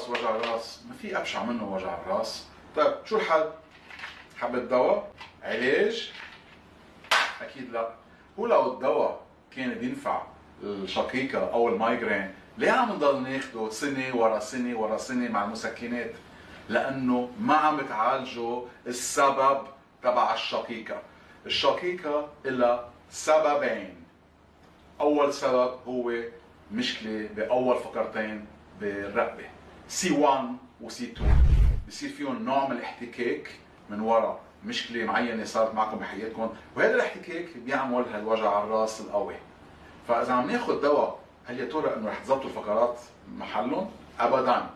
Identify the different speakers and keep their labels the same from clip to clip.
Speaker 1: راس وجع راس، ما في ابشع منه وجع الراس. طيب شو الحل؟ حبة دواء؟ علاج؟ اكيد لا. هو لو الدواء كان بينفع الشقيقة او المايجرين، ليه عم نضل ناخده سنة ورا سنة ورا سنة مع المسكنات؟ لانه ما عم تعالجوا السبب تبع الشقيقة. الشقيقة لها سببين. اول سبب هو مشكلة باول فقرتين بالرقبة، سي 1 وسي 2. بصير فيهم نوع من الاحتكاك من وراء مشكلة معينة صارت معكم بحياتكم، وهذا الاحتكاك بيعمل هالوجع على الراس القوي. فاذا عم ناخذ دواء، هل يا ترى انه رح تزبطوا الفقرات محلهم؟ ابدا.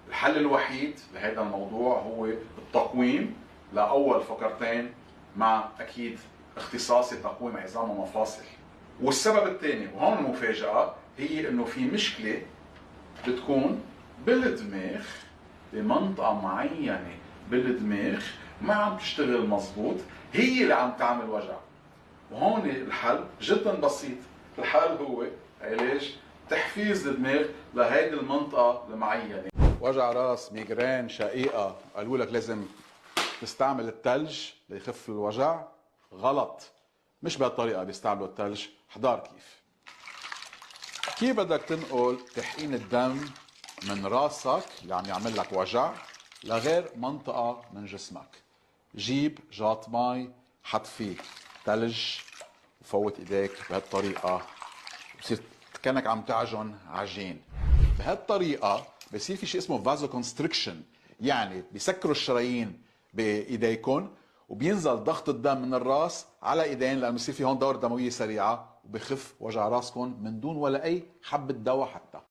Speaker 1: الحل الوحيد لهذا الموضوع هو التقويم لاول فقرتين، مع اكيد اختصاصي تقويم عظام ومفاصل. والسبب الثاني وهون المفاجأة هي انه في مشكلة بتكون بالدماغ، بمنطقة معينة بالدماغ ما عم تشتغل مزبوط، هي اللي عم تعمل وجع. وهون الحل جدا بسيط. الحل هو علاج تحفيز الدماغ لهيدي المنطقة المعينة. وجع راس، ميغرين، شقيقة، قالوا لك لازم تستعمل الثلج ليخف الوجع. غلط، مش بهالطريقة بيستعملوا الثلج. حضار كيف بدك تنقل تحقين الدم من راسك اللي عم يعمل لك وجع لغير منطقة من جسمك. جيب جاط مي، حط فيه ثلج وفوت ايديك بهالطريقة، بصير كأنك عم تعجن عجين. بهالطريقة بصير في شيء اسمه فازو كونستريكشن، يعني بيسكروا الشرايين بايديكم وبينزل ضغط الدم من الراس على ايدين، لانه بصير في هون دورة دموية سريعة، وبخف وجع راسكم من دون ولا اي حبة دواء حتى.